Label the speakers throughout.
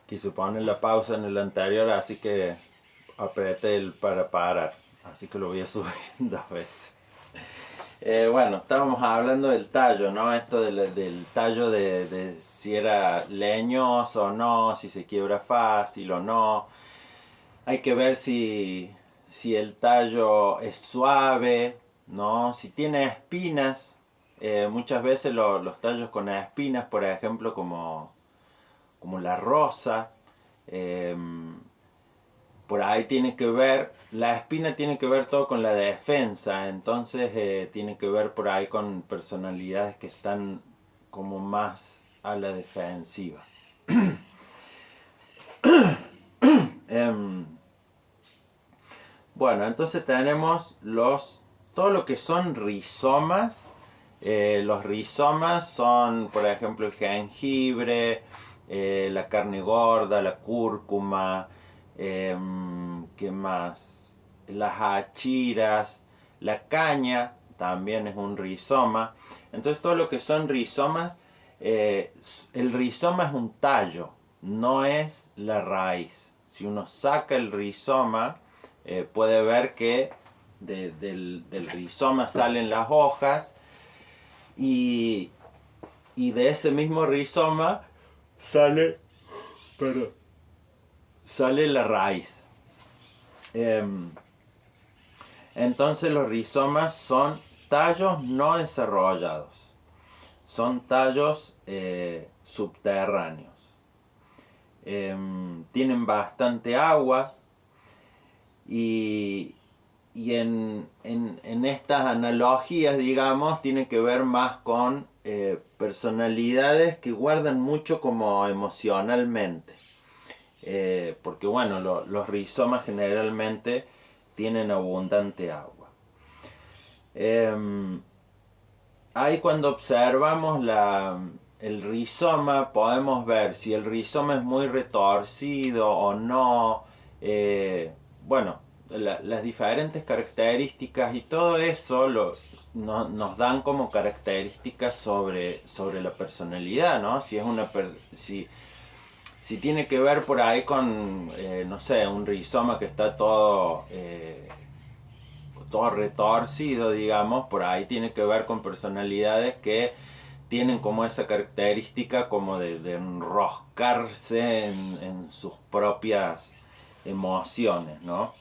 Speaker 1: Quise poner la pausa en el anterior, así que apreté el para parar. Así que lo voy a subir dos veces. Bueno, estábamos hablando del tallo, ¿no? Esto del tallo de si era leñoso o no, si se quiebra fácil o no. Hay que ver si el tallo es suave, ¿no? Si tiene espinas. Muchas veces los tallos con espinas, por ejemplo, como la rosa, eh, por ahí tiene que ver, la espina tiene que ver todo con la defensa, entonces tiene que ver por ahí con personalidades que están como más a la defensiva. Em, bueno, entonces tenemos todo lo que son rizomas. Los rizomas son, por ejemplo, el jengibre, la carne gorda, la cúrcuma, ¿qué más? Las achiras, la caña también es un rizoma. Entonces todo lo que son rizomas, el rizoma es un tallo, no es la raíz. Si uno saca el rizoma, puede ver que del rizoma salen las hojas y, y de ese mismo rizoma sale, perdón, sale la raíz. Entonces los rizomas son tallos no desarrollados, son tallos subterráneos. Tienen bastante agua y, en estas analogías, digamos, tiene que ver más con personalidades que guardan mucho como emocionalmente. Porque bueno, los rizomas generalmente tienen abundante agua. Ahí cuando observamos el rizoma podemos ver si el rizoma es muy retorcido o no. Bueno, las diferentes características y todo eso nos dan como características sobre la personalidad, ¿no? Si tiene que ver por ahí con, no sé, un rizoma que está todo retorcido, digamos, por ahí tiene que ver con personalidades que tienen como esa característica como de enroscarse en sus propias emociones, ¿no?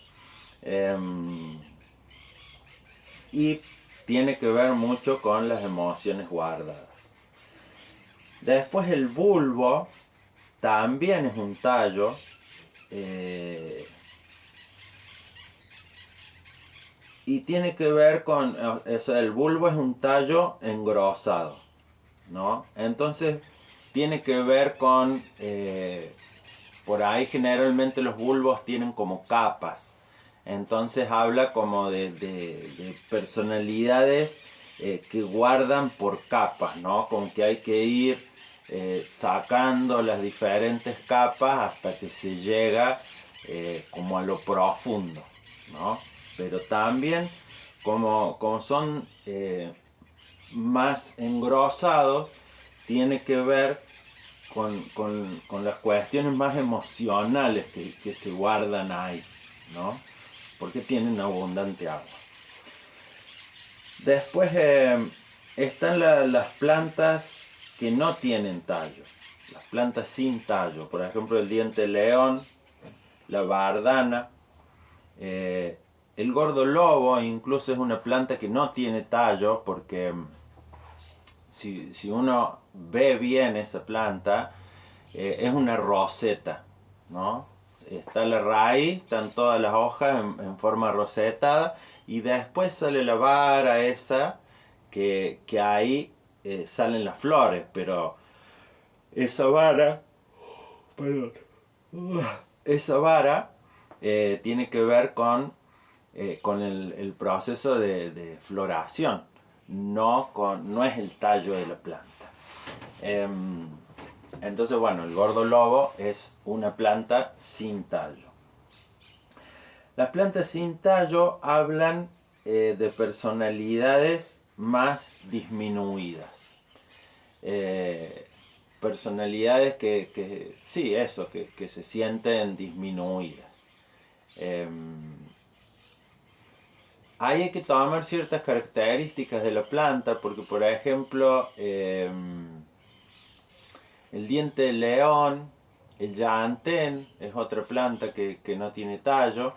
Speaker 1: Y tiene que ver mucho con las emociones guardadas. Después el bulbo también es un tallo. eh, y tiene que ver con, el bulbo es un tallo engrosado, ¿no? Entonces tiene que ver con, por ahí generalmente los bulbos tienen como capas, entonces habla como de personalidades que guardan por capas, ¿no? Como que hay que ir sacando las diferentes capas hasta que se llega como a lo profundo, ¿no? Pero también como son más engrosados, tiene que ver con las cuestiones más emocionales que se guardan ahí, ¿no? Porque tienen abundante agua. Después están las plantas que no tienen tallo, las plantas sin tallo, por ejemplo el diente león, la bardana, eh, el gordo lobo incluso es una planta que no tiene tallo porque si uno ve bien esa planta, es una roseta, ¿no? Está la raíz, están todas las hojas en forma rosetada y después sale la vara esa que ahí salen las flores, pero esa vara, perdón, esa vara tiene que ver con el proceso de floración, no es el tallo de la planta. Entonces, bueno, el gordo lobo es una planta sin tallo. Las plantas sin tallo hablan de personalidades más disminuidas. personalidades sí, eso, que se sienten disminuidas. Ahí hay que tomar ciertas características de la planta, porque por ejemplo, el diente de león, el llantén, es otra planta que no tiene tallo.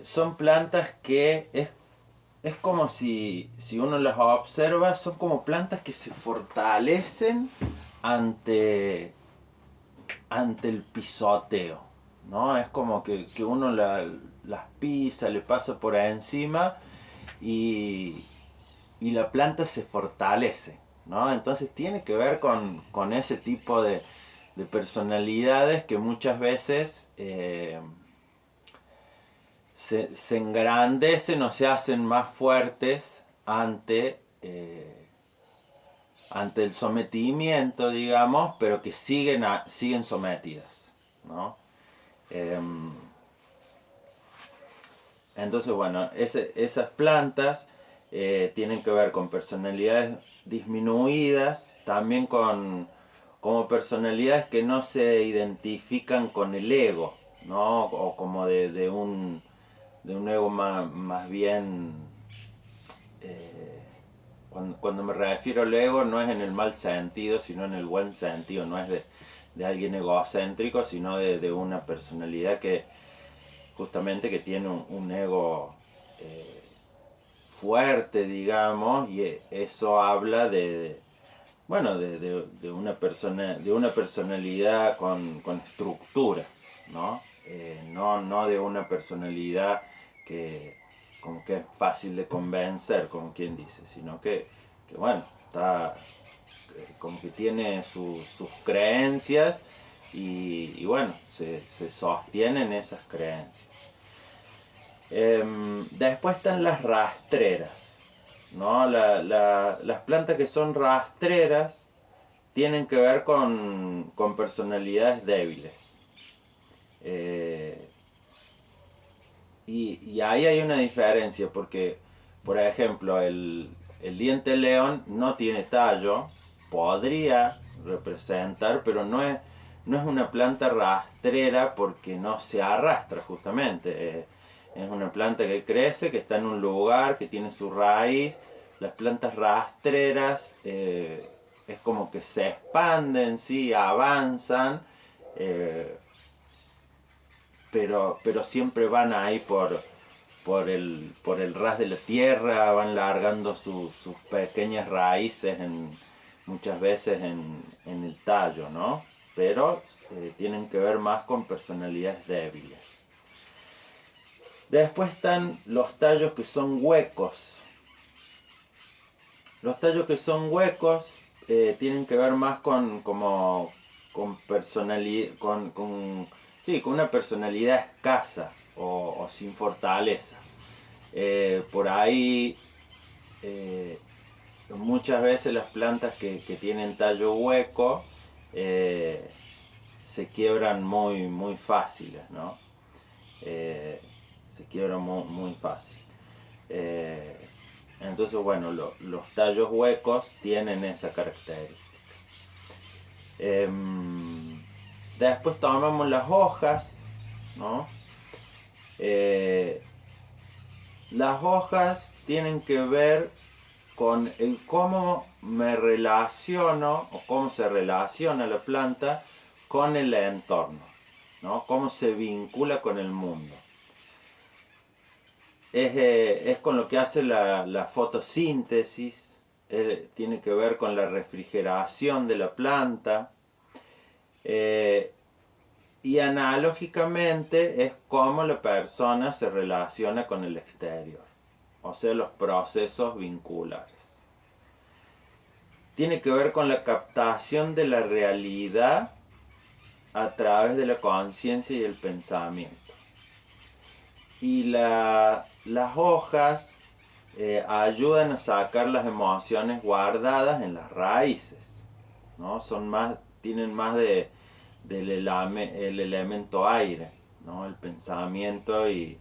Speaker 1: Son plantas que es como si uno las observa, son como plantas que se fortalecen ante el pisoteo, ¿no? Es como que uno las pisa, le pasa por encima y la planta se fortalece, ¿no? Entonces tiene que ver con ese tipo de personalidades que muchas veces se engrandecen o se hacen más fuertes ante el sometimiento, digamos, pero que siguen sometidas, ¿no? Entonces, bueno, esas plantas tienen que ver con personalidades disminuidas, también como personalidades que no se identifican con el ego, ¿no? O como de un ego más bien... Cuando me refiero al ego no es en el mal sentido, sino en el buen sentido, no es de alguien egocéntrico, sino de una personalidad que justamente que tiene un ego fuerte, digamos, y eso habla bueno, de una persona, de una personalidad con estructura, ¿no? No de una personalidad que como que es fácil de convencer, como quien dice, sino que bueno, está como que tiene sus creencias y bueno, se sostienen esas creencias. Después están las rastreras, ¿no? Las plantas que son rastreras tienen que ver con personalidades débiles. Y ahí hay una diferencia porque, por ejemplo, el diente de león no tiene tallo, podría representar, pero no es una planta rastrera porque no se arrastra justamente. Es una planta que crece, que está en un lugar, que tiene su raíz. Las plantas rastreras es como que se expanden, sí, avanzan, pero siempre van ahí por el ras de la tierra, van largando sus pequeñas raíces muchas veces en el tallo, ¿no? Pero tienen que ver más con personalidades débiles. Después están los tallos que son huecos. Los tallos que son huecos tienen que ver más con personalidad, sí, con una personalidad escasa o sin fortaleza. Por ahí muchas veces las plantas que tienen tallo hueco se quiebran muy fáciles, ¿no? Se quiebran muy fácil. Entonces, bueno, los tallos huecos tienen esa característica. Después tomamos las hojas, ¿no? Las hojas tienen que ver con el cómo me relaciono o cómo se relaciona la planta con el entorno, ¿no? Cómo se vincula con el mundo. Es con lo que hace la fotosíntesis, tiene que ver con la refrigeración de la planta. Y analógicamente es cómo la persona se relaciona con el exterior, o sea, los procesos vinculares. Tiene que ver con la captación de la realidad a través de la conciencia y el pensamiento. Y las hojas ayudan a sacar las emociones guardadas en las raíces, ¿no? Tienen más del el elemento aire, ¿no? El pensamiento y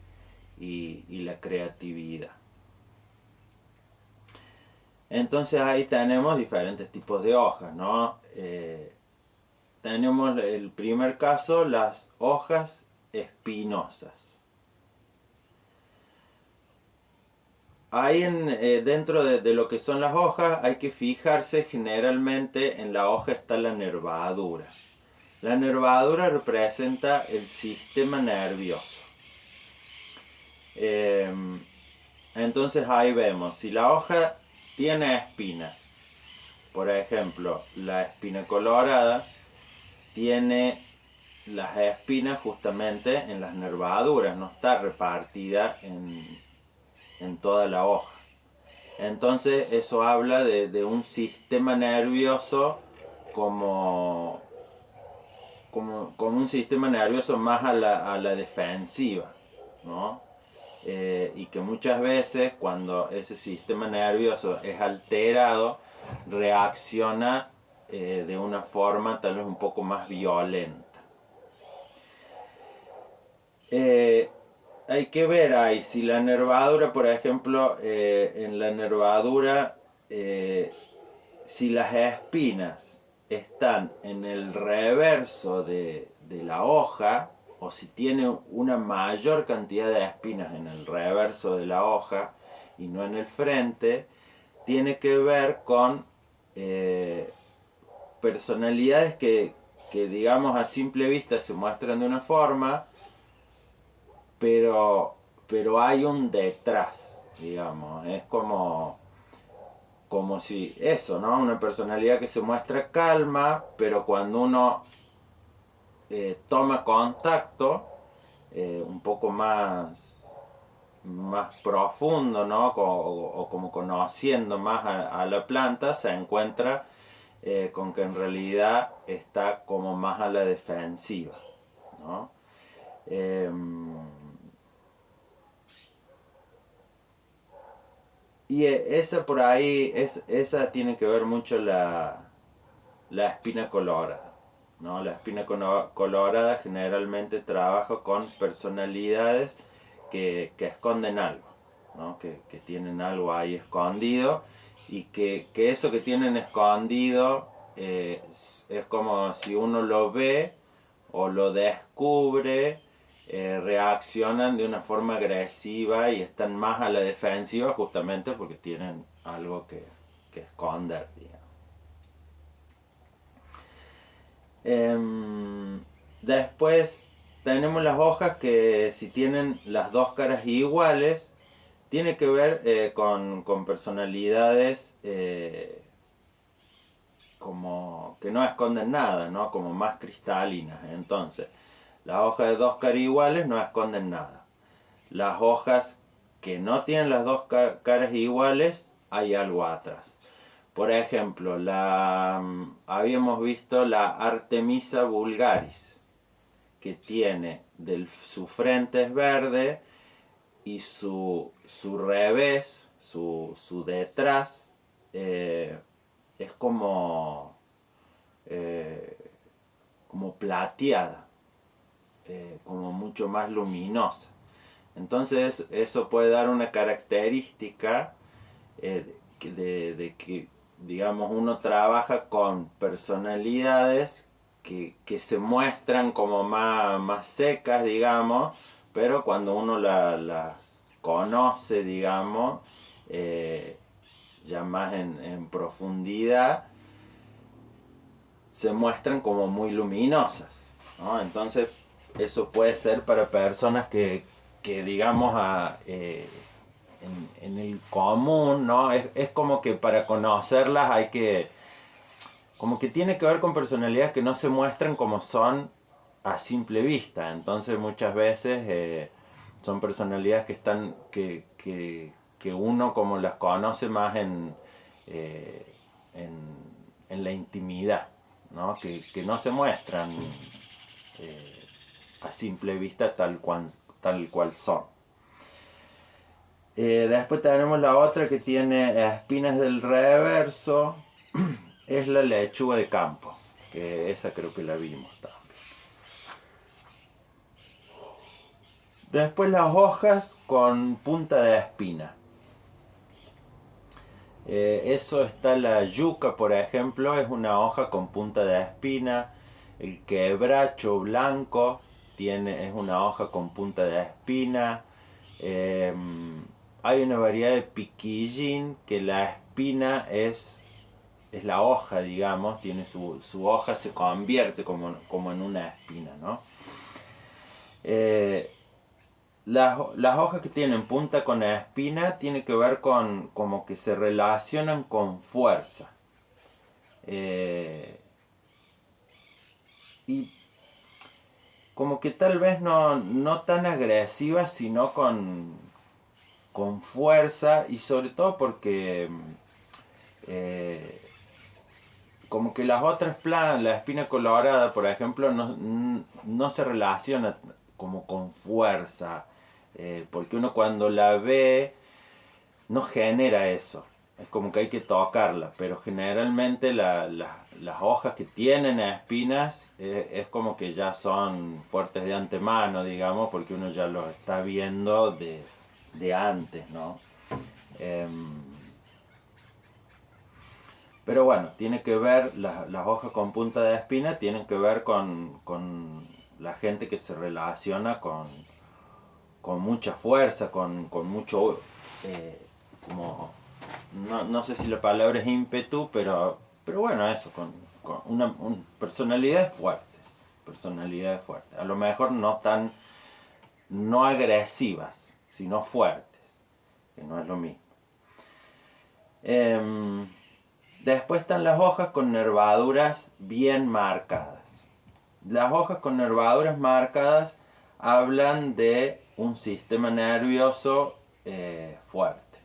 Speaker 1: la creatividad. Entonces ahí tenemos diferentes tipos de hojas, ¿no? Tenemos el primer caso, las hojas espinosas. Ahí dentro de lo que son las hojas hay que fijarse generalmente en la hoja está la nervadura. La nervadura representa el sistema nervioso. Entonces ahí vemos, si la hoja tiene espinas, por ejemplo, la espina colorada tiene las espinas justamente en las nervaduras, no está repartida en toda la hoja. Entonces eso habla de un sistema nervioso como un sistema nervioso más a la defensiva, ¿no? Y que muchas veces cuando ese sistema nervioso es alterado, reacciona de una forma tal vez un poco más violenta. Hay que ver ahí si la nervadura, por ejemplo, en la nervadura, si las espinas están en el reverso de la hoja, o si tiene una mayor cantidad de espinas en el reverso de la hoja y no en el frente, tiene que ver con personalidades que digamos a simple vista se muestran de una forma, pero hay un detrás, digamos, es como si eso, ¿no? Una personalidad que se muestra calma, pero cuando uno toma contacto un poco más profundo, ¿no? O como conociendo más a la planta, se encuentra con que en realidad está como más a la defensiva, ¿no? Y esa por ahí, esa tiene que ver mucho la espina colorada, ¿no? La espina colorada generalmente trabaja con personalidades que esconden algo, ¿no? Que tienen algo ahí escondido y que eso que tienen escondido es como si uno lo ve o lo descubre, reaccionan de una forma agresiva y están más a la defensiva justamente porque tienen algo que esconder, digamos. Después tenemos las hojas que si tienen las dos caras iguales, tiene que ver con personalidades como que no esconden nada, ¿no? Como más cristalinas. Entonces, las hojas de dos caras iguales no esconden nada. Las hojas que no tienen las dos caras iguales, hay algo atrás. Por ejemplo, habíamos visto la Artemisa vulgaris, que tiene su frente es verde y su revés, su detrás, es como plateada, como mucho más luminosa. Entonces eso puede dar una característica de que, digamos, uno trabaja con personalidades que se muestran como más secas, digamos, pero cuando uno las conoce, digamos, ya más en profundidad, se muestran como muy luminosas, ¿no? Entonces eso puede ser para personas que digamos, en el común, ¿no? Es como que para conocerlas hay que, como que tiene que ver con personalidades que no se muestran como son a simple vista. Entonces muchas veces son personalidades que están, que uno como las conoce más en la intimidad, ¿no? Que no se muestran a simple vista tal cual son. Después tenemos la otra que tiene espinas del reverso, es la lechuga de campo, que esa creo que la vimos también. Después las hojas con punta de espina. Eso está la yuca, por ejemplo, es una hoja con punta de espina. El quebracho blanco es una hoja con punta de espina. Eh, Hay una variedad de piquillín que la espina es la hoja, digamos, tiene su hoja, se convierte como en una espina, ¿no? Eh, las hojas que tienen punta con espina tienen que ver con como que se relacionan con fuerza. Eh, y como que tal vez no tan agresivas, sino con fuerza y sobre todo porque eh, como que las otras plantas, la espina colorada, por ejemplo, no se relaciona como con fuerza, porque uno cuando la ve no genera eso. Es como que hay que tocarla, pero generalmente las hojas que tienen espinas es como que ya son fuertes de antemano, digamos, porque uno ya los está viendo de antes, ¿no? Em, pero bueno, tiene que ver, las hojas con punta de espina tienen que ver con la gente que se relaciona con mucha fuerza, con mucho, como, no sé si la palabra es ímpetu, pero bueno, eso, con personalidades fuertes, personalidades fuertes. A lo mejor no agresivas, sino fuertes, que no es lo mismo. Em, Después están las hojas con nervaduras bien marcadas. Las hojas con nervaduras marcadas hablan de un sistema nervioso fuerte.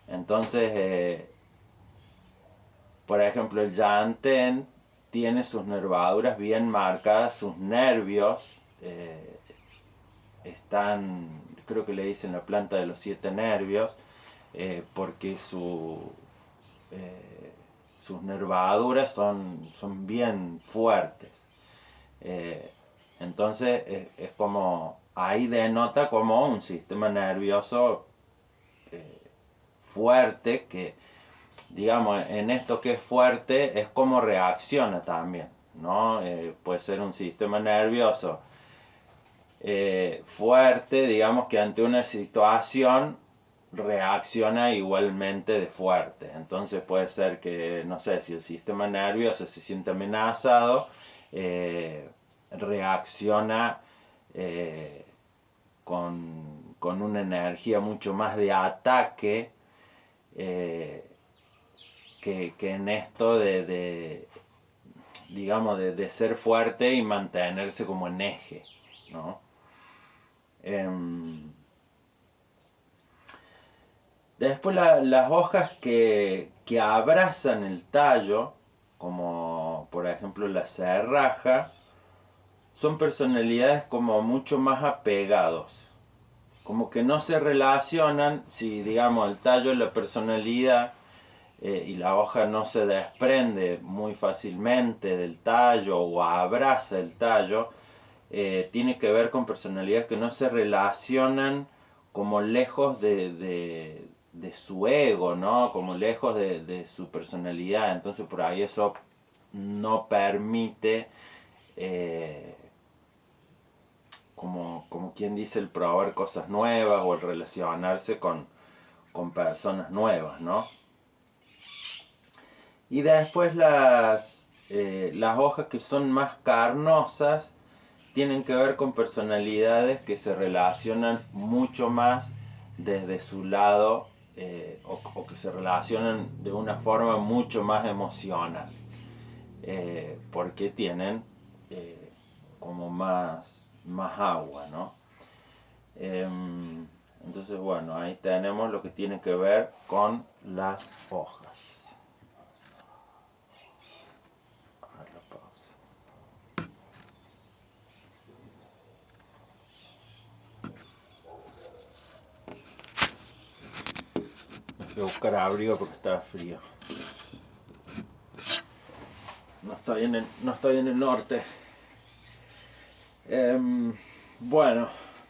Speaker 1: Entonces, por ejemplo, el llantén tiene sus nervaduras bien marcadas, sus nervios están, creo que le dicen la planta de los 7 nervios, porque sus nervaduras son bien fuertes. Eh, entonces es como, ahí denota como un sistema nervioso fuerte que, digamos, en esto que es fuerte es como reacciona también, ¿no? Puede ser un sistema nervioso fuerte, digamos que ante una situación reacciona igualmente de fuerte. Entonces puede ser que, no sé, si el sistema nervioso se siente amenazado, reacciona eh, con una energía mucho más de ataque eh, que en esto digamos, de ser fuerte y mantenerse como en eje, ¿no? Em, Después las hojas que abrazan el tallo, como por ejemplo la serraja, son personalidades como mucho más apegados. Como que no se relacionan, si digamos el tallo es la personalidad y la hoja no se desprende muy fácilmente del tallo o abraza el tallo, tiene que ver con personalidades que no se relacionan como lejos de su ego, ¿no? Como lejos de su personalidad. Entonces por ahí eso no permite, eh, como quien dice, el probar cosas nuevas o el relacionarse con personas nuevas, ¿no? Y después las hojas que son más carnosas tienen que ver con personalidades que se relacionan mucho más desde su lado o que se relacionan de una forma mucho más emocional, porque tienen como más agua, ¿no? Entonces, bueno, ahí tenemos lo que tiene que ver con las hojas. A ver la pausa. Voy a buscar abrigo porque estaba frío. No estoy en el norte. Bueno,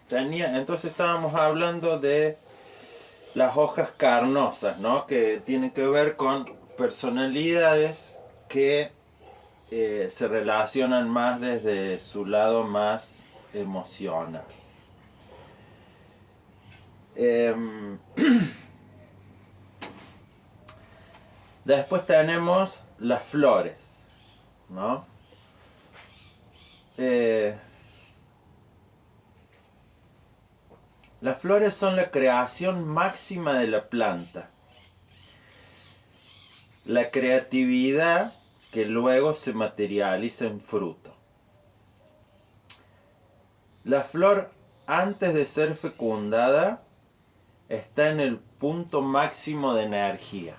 Speaker 1: entonces estábamos hablando las hojas carnosas, ¿no? Que tienen que ver con personalidades que se relacionan más desde su lado más emocional. Em, Después tenemos las flores, ¿no? Eh, las flores son la creación máxima de la planta. La creatividad que luego se materializa en fruto. La flor, antes de ser fecundada, está en el punto máximo de energía.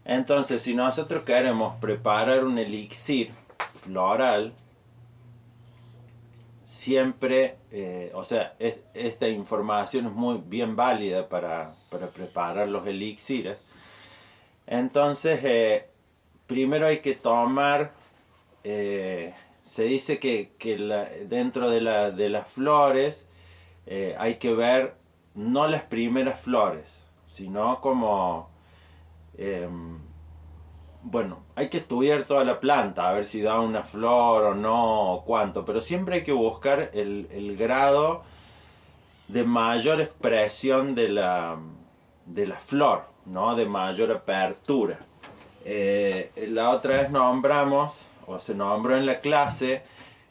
Speaker 1: Entonces, si nosotros queremos preparar un elixir floral, siempre, esta información es muy bien válida para preparar los elixires. Entonces, primero hay que tomar, se dice que dentro de las flores hay que ver no las primeras flores, sino como, bueno, hay que estudiar toda la planta, a ver si da una flor o no, o cuánto, pero siempre hay que buscar el grado de mayor expresión de la flor, ¿no? De mayor apertura. La otra vez nombramos, o se nombró en la clase,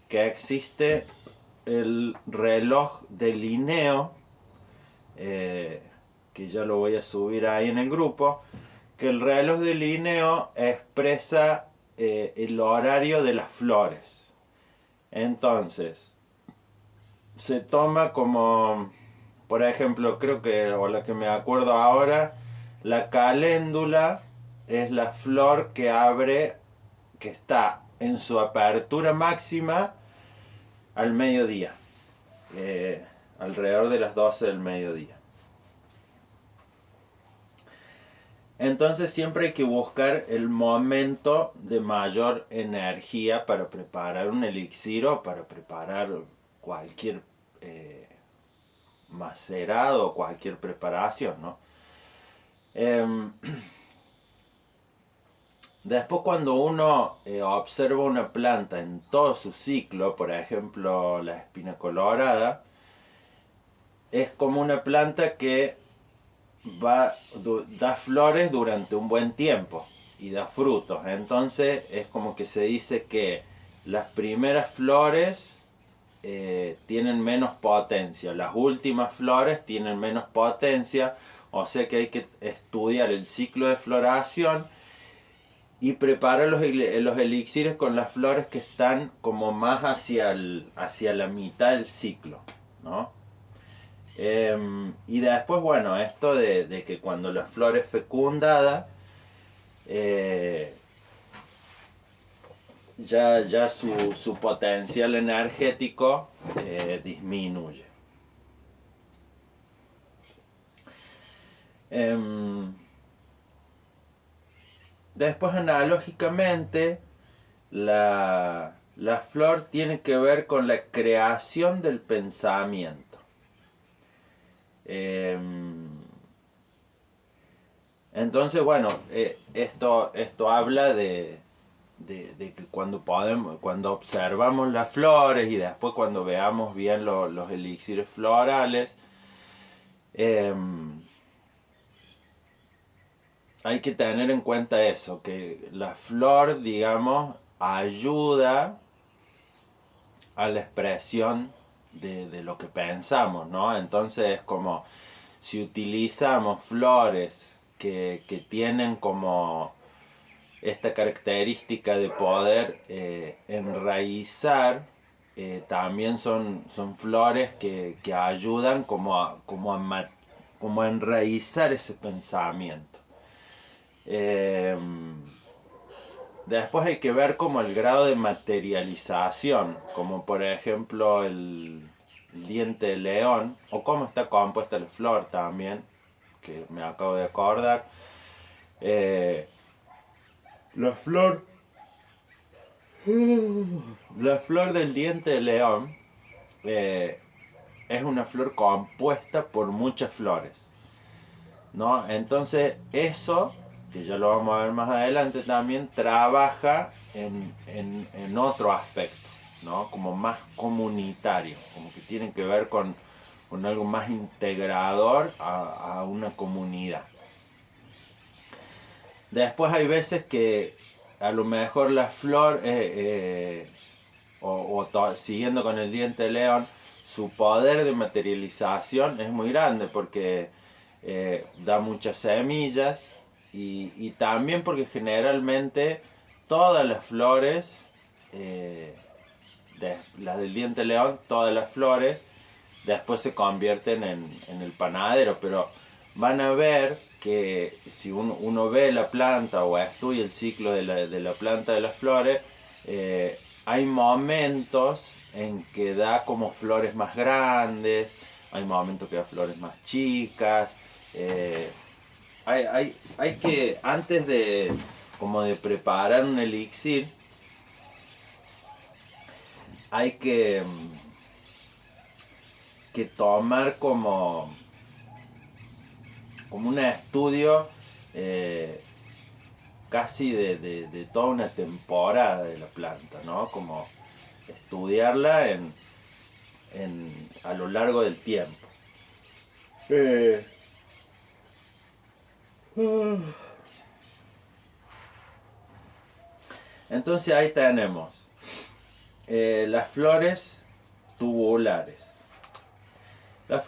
Speaker 1: que existe el reloj de Linneo, que ya lo voy a subir ahí en el grupo, que el reloj de Linneo expresa el horario de las flores. Entonces, se toma como, por ejemplo, creo que, o la que me acuerdo ahora, la caléndula es la flor que abre, que está en su apertura máxima al mediodía, alrededor de las 12 del mediodía. Entonces siempre hay que buscar el momento de mayor energía para preparar un elixir o para preparar cualquier macerado o cualquier preparación, ¿no? Después cuando uno observa una planta en todo su ciclo, por ejemplo la espina colorada, es como una planta que da flores durante un buen tiempo y da frutos. Entonces es como que se dice que las primeras flores tienen menos potencia, las últimas flores tienen menos potencia, o sea que hay que estudiar el ciclo de floración y preparar los elixires con las flores que están como más hacia la mitad del ciclo, ¿no? Y después, bueno, esto de que cuando la flor es fecundada, ya su potencial energético disminuye. Después, analógicamente, la flor tiene que ver con la creación del pensamiento. Entonces, bueno, esto habla de que cuando observamos las flores y después cuando veamos bien los elixires florales, hay que tener en cuenta eso, que la flor, digamos, ayuda a la expresión de lo que pensamos, ¿no? Entonces es como si utilizamos flores que tienen como esta característica de poder enraizar, también son flores que ayudan como a enraizar ese pensamiento. Después hay que ver como el grado de materialización, como por ejemplo el diente de león, o cómo está compuesta la flor también, que me acabo de acordar. La flor La flor del diente de león es una flor compuesta por muchas flores. ¿no? Entonces eso, que ya lo vamos a ver más adelante también, trabaja en otro aspecto, ¿no? Como más comunitario, como que tiene que ver con algo más integrador a una comunidad. Después hay veces que a lo mejor la flor, siguiendo con el diente de león, su poder de materialización es muy grande porque da muchas semillas y también porque generalmente todas las flores, las del diente de león, todas las flores después se convierten en el panadero, pero van a ver que si uno ve la planta o estudia el ciclo de la planta de las flores, hay momentos en que da como flores más grandes, hay momentos que da flores más chicas. Hay que, antes de como de preparar un elixir, hay que tomar como un estudio casi de toda una temporada de la planta, ¿no? Como estudiarla a lo largo del tiempo. Eh, Entonces ahí tenemos las flores tubulares. Las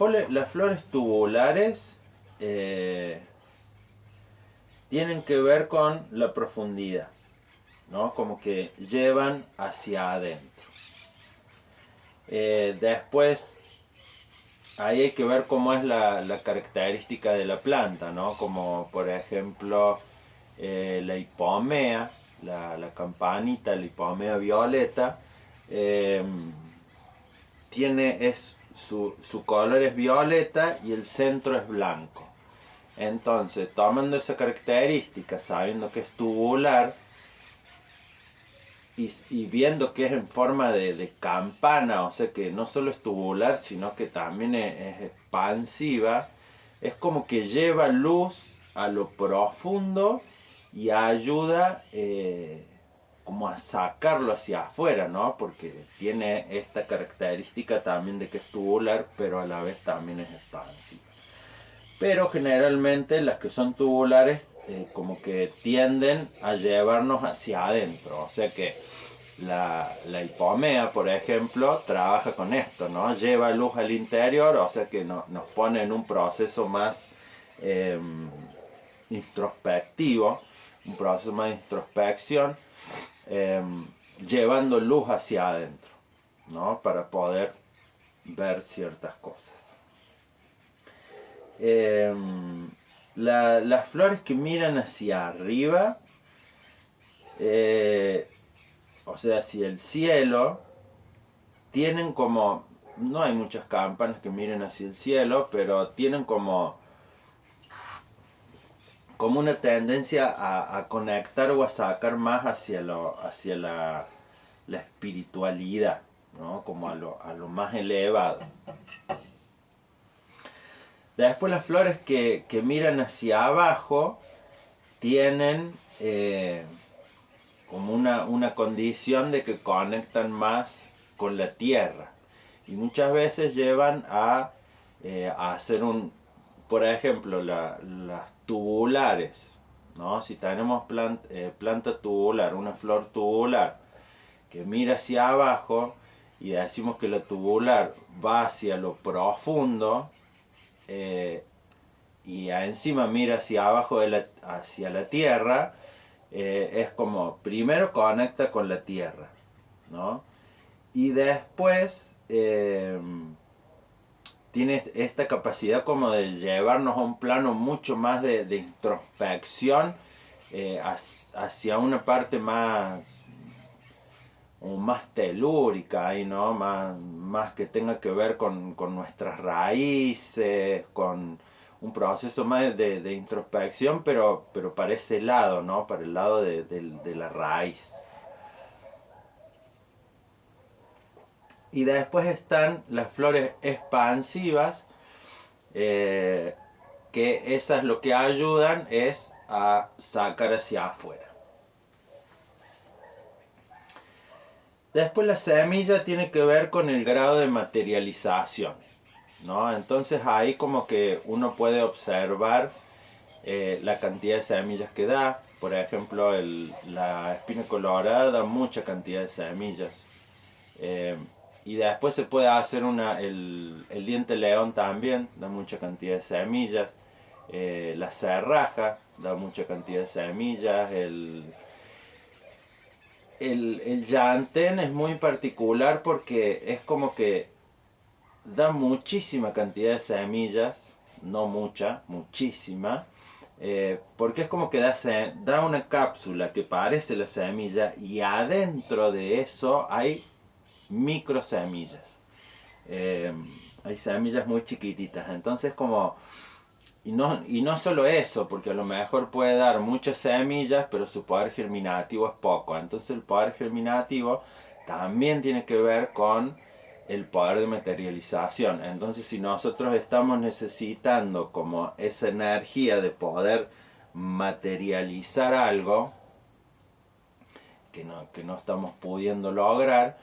Speaker 1: flores tubulares tienen que ver con la profundidad, ¿no? Como que llevan hacia adentro. Después, ahí hay que ver cómo es la característica de la planta, ¿no? Como por ejemplo la hipomea, la campanita, la hipomea violeta, eh, su color es violeta y el centro es blanco. Entonces, tomando esa característica, sabiendo que es tubular, y viendo que es en forma de campana, o sea que no solo es tubular, sino que también es expansiva, es como que lleva luz a lo profundo y ayuda como a sacarlo hacia afuera, ¿no? Porque tiene esta característica también de que es tubular, pero a la vez también es expansiva. Pero generalmente las que son tubulares como que tienden a llevarnos hacia adentro, o sea que la hipomea, por ejemplo, trabaja con esto, ¿no? Lleva luz al interior, o sea que nos pone en un proceso más eh, introspectivo, un proceso más de introspección, eh, llevando luz hacia adentro, ¿no? Para poder ver ciertas cosas. Eh, las flores que miran hacia arriba, eh, o sea, hacia el cielo, tienen como, no hay muchas campanas que miren hacia el cielo, pero tienen como una tendencia a conectar o a sacar más hacia la espiritualidad, ¿no? Como a lo más elevado. Después las flores que miran hacia abajo tienen como una condición de que conectan más con la tierra. Y muchas veces llevan a hacer por ejemplo, las tubulares, ¿no? Si tenemos planta tubular, una flor tubular que mira hacia abajo y decimos que la tubular va hacia lo profundo, eh, y encima mira hacia abajo hacia la tierra, es como primero conecta con la tierra, ¿no? Y después tiene esta capacidad como de llevarnos a un plano mucho más de introspección, hacia una parte más o más telúrica ahí, ¿no? Más que tenga que ver con nuestras raíces, con un proceso más de introspección, pero para ese lado, ¿no? Para el lado de la raíz. Y después están las flores expansivas, eh, que esas lo que ayudan es a sacar hacia afuera. Después la semilla tiene que ver con el grado de materialización, ¿no? Entonces ahí como que uno puede observar la cantidad de semillas que da. Por ejemplo, la espina colorada da mucha cantidad de semillas. Y después se puede hacer el diente león también, da mucha cantidad de semillas. La cerraja da mucha cantidad de semillas. El llantén es muy particular porque es como que da muchísima cantidad de semillas, no mucha, muchísima, porque es como que da una cápsula que parece la semilla y adentro de eso hay micro semillas. Hay semillas muy chiquititas, entonces como... Y no solo eso, porque a lo mejor puede dar muchas semillas, pero su poder germinativo es poco. Entonces el poder germinativo también tiene que ver con el poder de materialización. Entonces si nosotros estamos necesitando como esa energía de poder materializar algo que no estamos pudiendo lograr,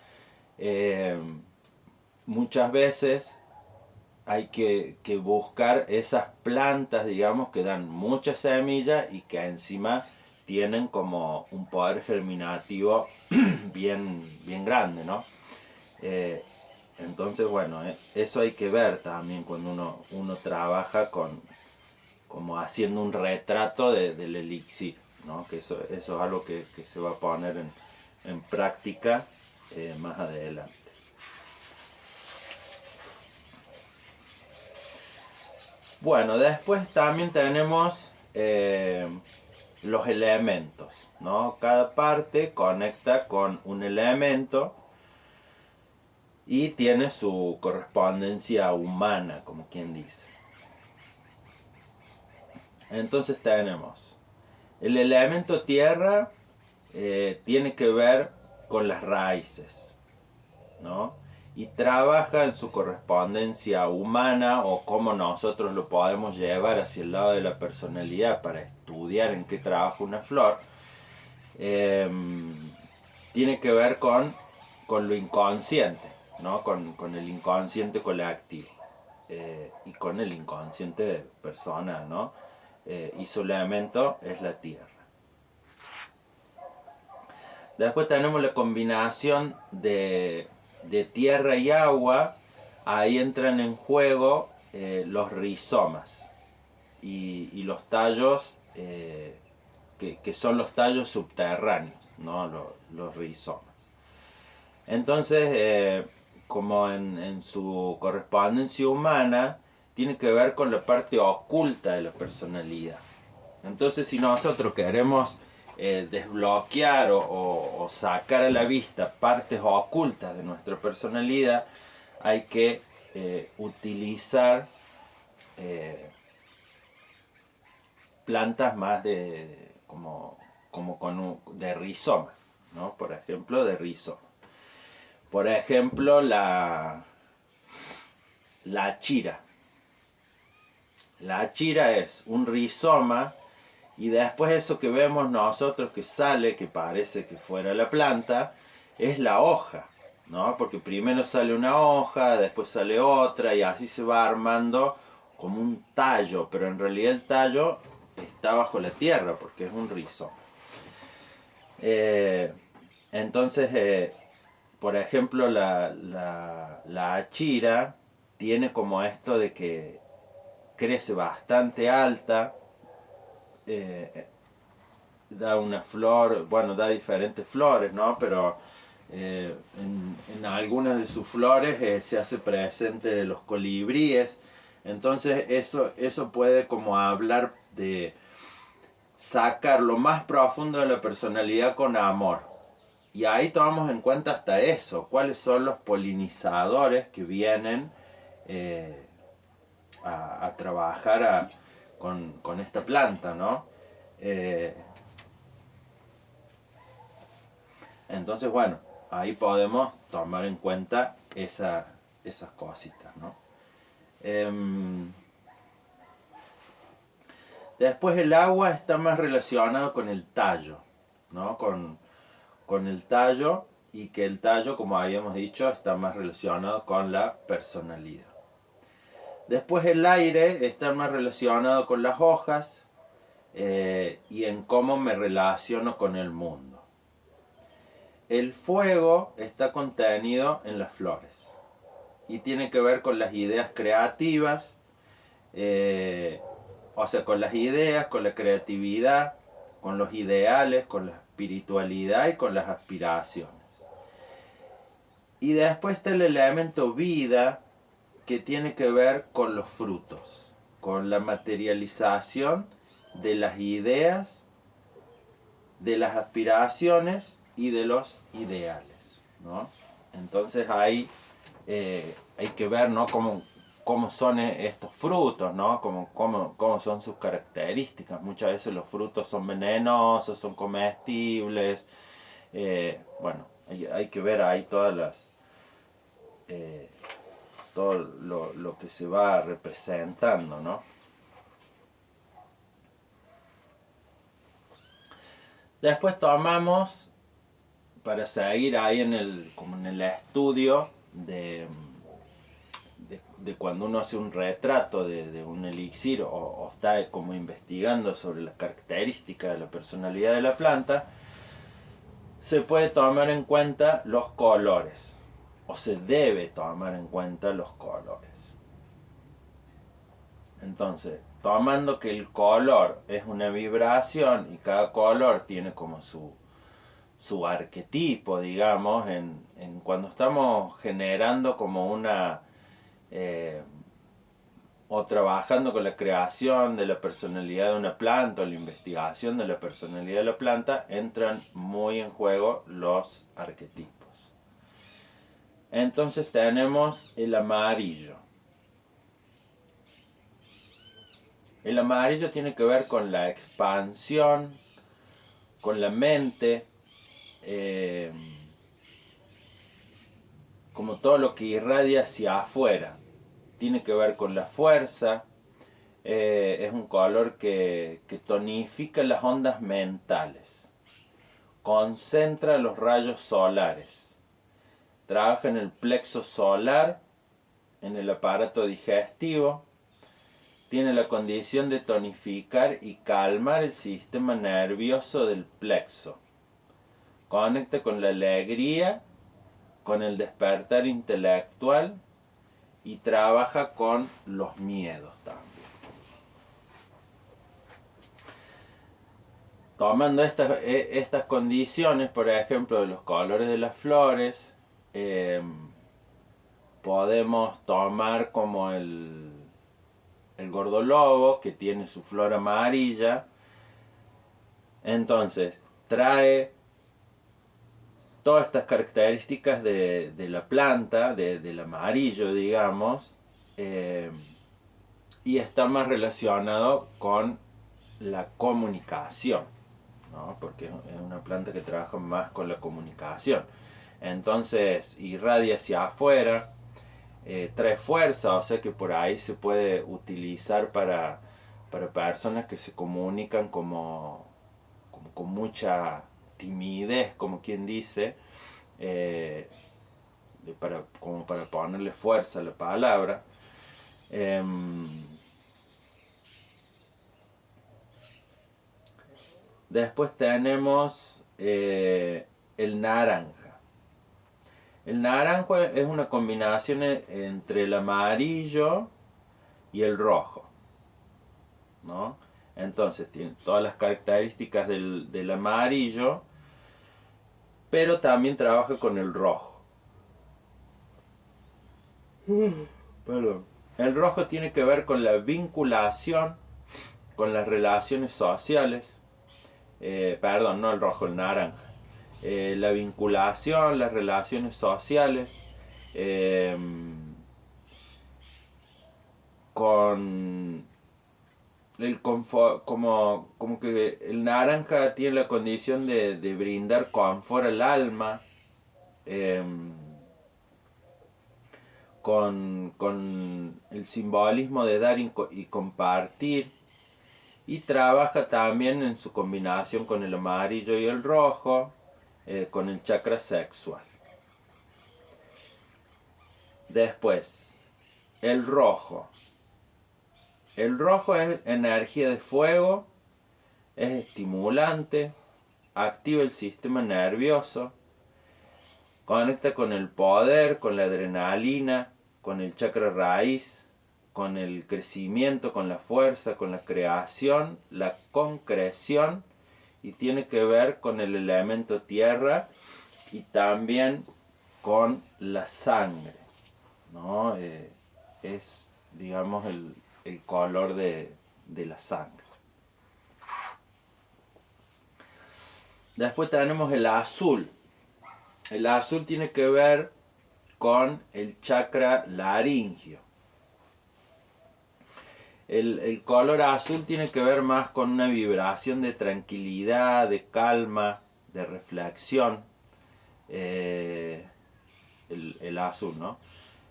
Speaker 1: muchas veces hay que buscar esas plantas, digamos, que dan muchas semillas y que encima tienen como un poder germinativo bien grande, ¿no? Entonces, bueno, eso hay que ver también cuando uno trabaja como haciendo un retrato del elixir, ¿no? Que eso es algo que se va a poner en práctica más adelante. Bueno, después también tenemos los elementos, ¿no? Cada parte conecta con un elemento y tiene su correspondencia humana, como quien dice. Entonces tenemos el elemento tierra, tiene que ver con las raíces, ¿no? Y trabaja en su correspondencia humana o cómo nosotros lo podemos llevar hacia el lado de la personalidad para estudiar en qué trabaja una flor. Tiene que ver con lo inconsciente, ¿no? Con el inconsciente colectivo y con el inconsciente personal, ¿no? Y su elemento es la tierra. Después tenemos la combinación de tierra y agua. Ahí entran en juego los rizomas y los tallos que son los tallos subterráneos, ¿no? Los rizomas. Entonces, como en su correspondencia humana, tiene que ver con la parte oculta de la personalidad. Entonces, si nosotros queremos desbloquear o sacar a la vista partes ocultas de nuestra personalidad, hay que utilizar plantas más de rizoma, ¿no? Por ejemplo, de rizoma. Por ejemplo, la chira. La chira es un rizoma y después eso que vemos nosotros que sale, que parece que fuera la planta, es la hoja, ¿no? Porque primero sale una hoja, después sale otra y así se va armando como un tallo, pero en realidad el tallo está bajo la tierra porque es un rizoma. Entonces, por ejemplo, la achira tiene como esto de que crece bastante alta, da una flor, bueno, da diferentes flores, ¿no? Pero en algunas de sus flores se hace presente los colibríes. Entonces eso puede como hablar de sacar lo más profundo de la personalidad con amor. Y ahí tomamos en cuenta hasta eso, cuáles son los polinizadores que vienen a trabajar con esta planta, ¿no? Entonces, bueno, ahí podemos tomar en cuenta esas cositas, ¿no? Después el agua está más relacionado con el tallo, ¿no? Con el tallo, y que el tallo, como habíamos dicho, está más relacionado con la personalidad. Después el aire está más relacionado con las hojas y en cómo me relaciono con el mundo. El fuego está contenido en las flores y tiene que ver con las ideas creativas, o sea, con las ideas, con la creatividad, con los ideales, con la espiritualidad y con las aspiraciones. Y después está el elemento vida, que tiene que ver con los frutos, con la materialización de las ideas, de las aspiraciones y de los ideales, ¿no? Entonces ahí hay que ver, ¿no? cómo son estos frutos, ¿no? Cómo son sus características. Muchas veces los frutos son venenosos, son comestibles. Bueno, hay que ver ahí todas las... todo lo que se va representando, ¿no? Después tomamos, para seguir ahí como en el estudio de cuando uno hace un retrato de un elixir o está como investigando sobre las características de la personalidad de la planta, se puede tomar en cuenta los colores, o se debe tomar en cuenta los colores. Entonces, tomando que el color es una vibración y cada color tiene como su arquetipo, digamos, en cuando estamos generando como una... o trabajando con la creación de la personalidad de una planta o la investigación de la personalidad de la planta, entran muy en juego los arquetipos. Entonces tenemos el amarillo. El amarillo tiene que ver con la expansión, con la mente, como todo lo que irradia hacia afuera. Tiene que ver con la fuerza, es un color que tonifica las ondas mentales, concentra los rayos solares, trabaja en el plexo solar, en el aparato digestivo, tiene la condición de tonificar y calmar el sistema nervioso del plexo, conecta con la alegría, con el despertar intelectual y trabaja con los miedos también. Tomando estas condiciones, por ejemplo, de los colores de las flores, podemos tomar como el gordolobo, que tiene su flor amarilla. Entonces, trae todas estas características de la planta, del amarillo, digamos, y está más relacionado con la comunicación, ¿no? Porque es una planta que trabaja más con la comunicación. Entonces irradia hacia afuera, trae fuerza, o sea que por ahí se puede utilizar para personas que se comunican como con mucha timidez, como quien dice, como para ponerle fuerza a la palabra. Después tenemos el naranja. El naranja es una combinación entre el amarillo y el rojo, ¿no? Entonces tiene todas las características del amarillo, pero también trabaja con el rojo. Perdón. El rojo tiene que ver con la vinculación, con las relaciones sociales. Perdón, no el rojo, el naranja. La vinculación, las relaciones sociales, con el confort, como que el naranja tiene la condición de brindar confort al alma, con el simbolismo de dar y compartir, y trabaja también en su combinación con el amarillo y el rojo, con el chakra sexual. Después, el rojo. El rojo es energía de fuego, es estimulante, activa el sistema nervioso, conecta con el poder, con la adrenalina, con el chakra raíz, con el crecimiento, con la fuerza, con la creación, la concreción, y tiene que ver con el elemento tierra y también con la sangre, ¿no? Es, digamos, el color de la sangre. Después tenemos el azul. El azul tiene que ver con el chakra laringio. El color azul tiene que ver más con una vibración de tranquilidad, de calma, de reflexión. El azul, ¿no?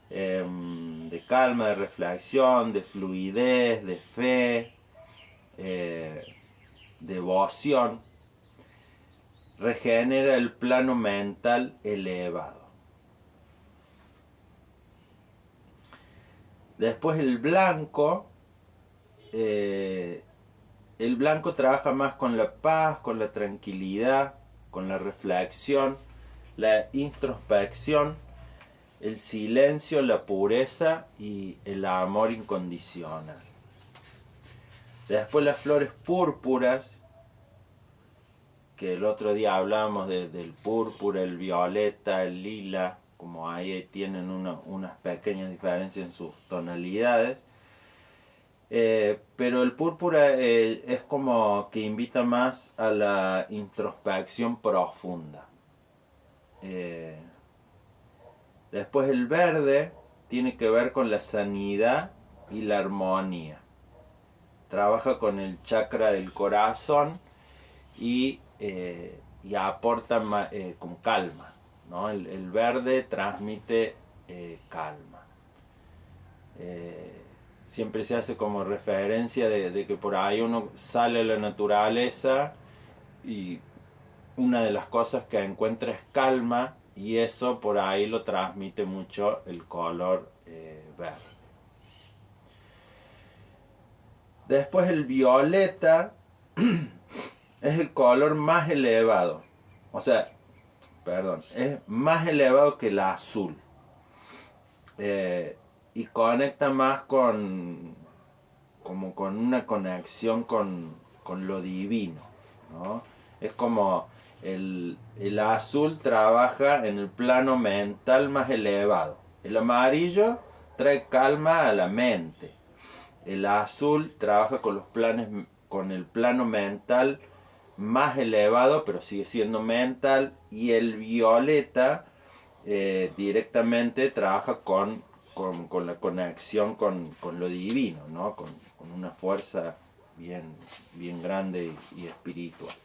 Speaker 1: De calma, de reflexión, de fluidez, de fe, devoción. Regenera el plano mental elevado. Después el blanco trabaja más con la paz, con la tranquilidad, con la reflexión, la introspección, el silencio, la pureza y el amor incondicional. Después las flores púrpuras, que el otro día hablábamos del púrpura, el violeta, el lila, como ahí tienen unas pequeñas diferencias en sus tonalidades. Pero el púrpura es como que invita más a la introspección profunda. Después el verde tiene que ver con la sanidad y la armonía. Trabaja con el chakra del corazón y aporta con calma, ¿no? El verde transmite calma. Siempre se hace como referencia de que por ahí uno sale a la naturaleza y una de las cosas que encuentra es calma, y eso por ahí lo transmite mucho el color verde. Después el violeta es el color más elevado, o sea, perdón, es más elevado que el azul. Y conecta más con una conexión con lo divino, ¿no? Es como el azul trabaja en el plano mental más elevado. El amarillo trae calma a la mente. El azul trabaja con el plano mental más elevado, pero sigue siendo mental. Y el violeta directamente trabaja con la conexión con lo divino, ¿no? Con una fuerza bien grande y espiritual.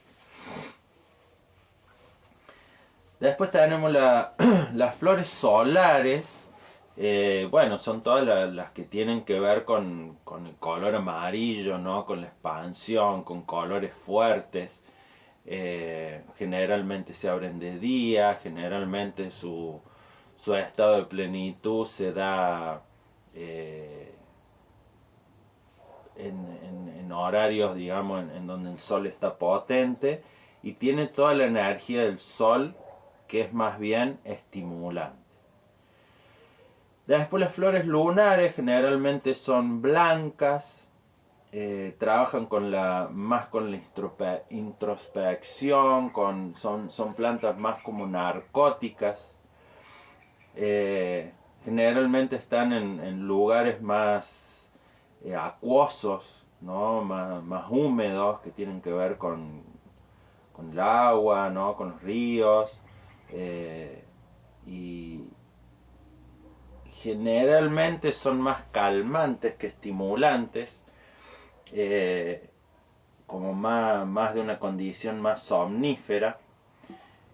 Speaker 1: Después tenemos las flores solares. Bueno, son todas las que tienen que ver con el color amarillo, ¿no? Con la expansión, con colores fuertes. Generalmente se abren de día, generalmente su estado de plenitud se da en horarios, digamos, en donde el sol está potente, y tiene toda la energía del sol, que es más bien estimulante. Después las flores lunares generalmente son blancas, trabajan más con la introspección, son plantas más como narcóticas. Generalmente están en lugares más acuosos, ¿no? Más húmedos, que tienen que ver con el agua, ¿no? Con los ríos. Y generalmente son más calmantes que estimulantes, como más de una condición más somnífera,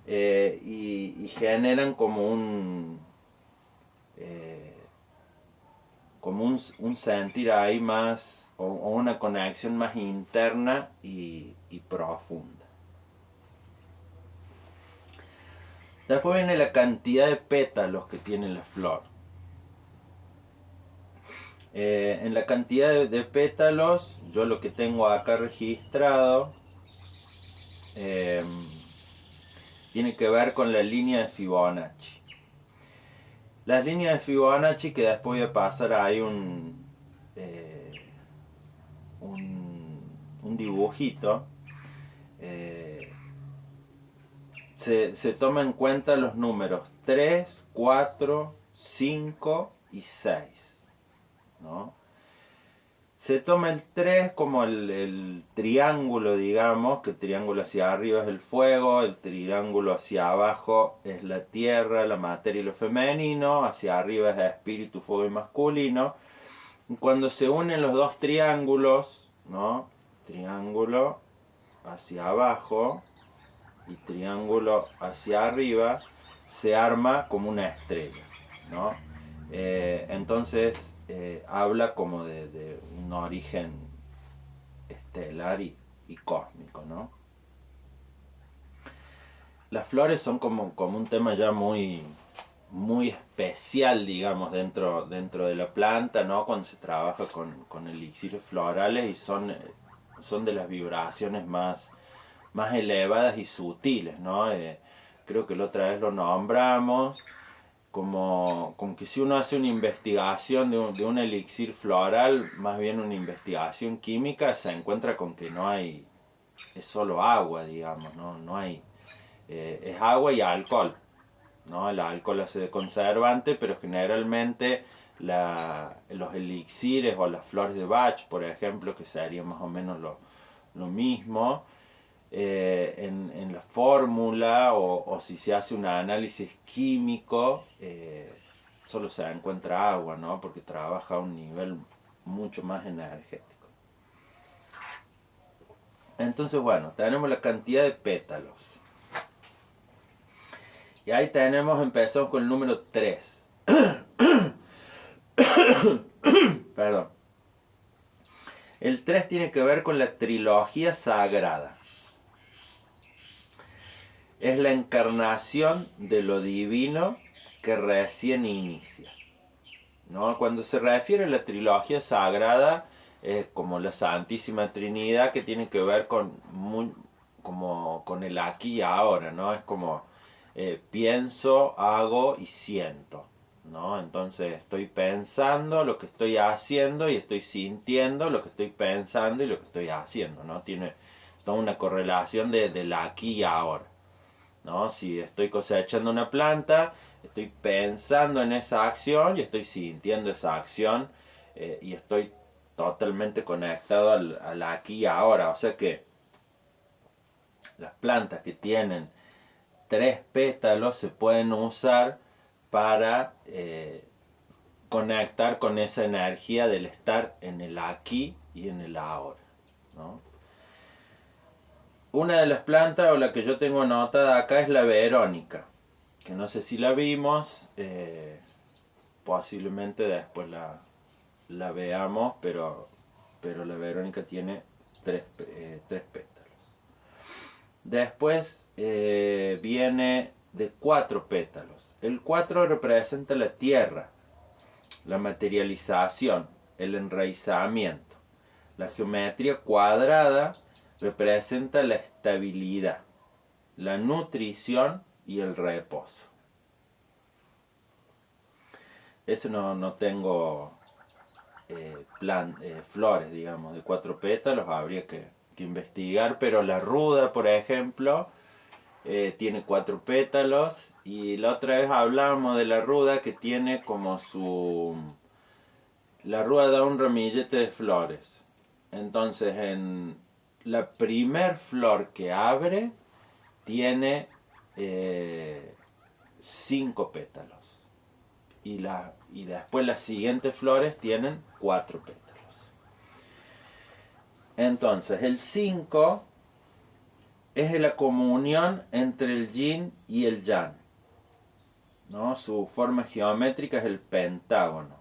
Speaker 1: y generan como un sentir ahí más o una conexión más interna y profunda. Después viene la cantidad de pétalos que tiene la flor. En la cantidad de pétalos, yo lo que tengo acá registrado tiene que ver con la línea de Fibonacci. Las líneas de Fibonacci, que después voy a pasar ahí un dibujito, se toma en cuenta los números 3, 4, 5 y 6, ¿no? Se toma el 3 como el triángulo, digamos, que el triángulo hacia arriba es el fuego, el triángulo hacia abajo es la tierra, la materia y lo femenino, hacia arriba es espíritu, fuego y masculino. Cuando se unen los dos triángulos, ¿no? Triángulo hacia abajo y triángulo hacia arriba, se arma como una estrella, ¿no? Entonces habla como de un origen estelar y cósmico, ¿no? Las flores son como un tema ya muy especial, digamos, dentro de la planta, ¿no? Cuando se trabaja con elixires florales, y son de las vibraciones más elevadas y sutiles, ¿no? Creo que la otra vez lo nombramos, como que si uno hace una investigación de un elixir floral, más bien una investigación química, se encuentra con que no hay, es solo agua, digamos, no hay, es agua y alcohol, ¿no? El alcohol hace de conservante, pero generalmente los elixires o las flores de Bach, por ejemplo, que sería más o menos lo mismo, en la fórmula o si se hace un análisis químico, solo se encuentra agua, ¿no? Porque trabaja a un nivel mucho más energético. Entonces, bueno, tenemos la cantidad de pétalos. Y ahí empezamos con el número 3. Perdón. El 3 tiene que ver con la trilogía sagrada. Es la encarnación de lo divino que recién inicia, ¿no? Cuando se refiere a la trilogía sagrada, es como la Santísima Trinidad, que tiene que ver con el aquí y ahora, ¿no? Es como pienso, hago y siento, ¿no? Entonces estoy pensando lo que estoy haciendo y estoy sintiendo lo que estoy pensando y lo que estoy haciendo, ¿no? Tiene toda una correlación del aquí y ahora, ¿no? Si estoy cosechando una planta, estoy pensando en esa acción y estoy sintiendo esa acción, y estoy totalmente conectado al aquí y ahora. O sea que las plantas que tienen 3 pétalos se pueden usar para conectar con esa energía del estar en el aquí y en el ahora, ¿no? Una de las plantas, o la que yo tengo anotada acá, es la Verónica, que no sé si la vimos, posiblemente después la veamos, pero la Verónica tiene 3 pétalos. Después viene de 4 pétalos. El 4 representa la tierra, la materialización, el enraizamiento. La geometría cuadrada representa la estabilidad, la nutrición y el reposo. Ese no tengo flores, digamos, de 4 pétalos, habría que investigar, pero la ruda, por ejemplo, tiene 4 pétalos, y la otra vez hablamos de la ruda, que tiene como la ruda da un ramillete de flores. Entonces, en la primer flor que abre tiene 5 pétalos. Y después las siguientes flores tienen 4 pétalos. Entonces, el 5 es la comunión entre el yin y el yang, ¿no? Su forma geométrica es el pentágono.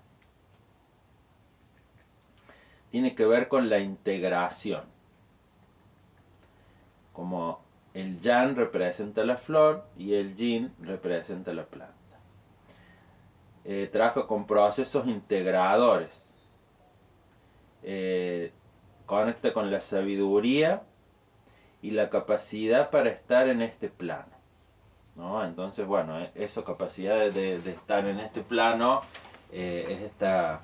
Speaker 1: tiene que ver con la integración. Como el yang representa la flor y el yin representa la planta. Trabaja con procesos integradores. Conecta con la sabiduría y la capacidad para estar en este plano, ¿no? Entonces, bueno, esa capacidad de estar en este plano es esta...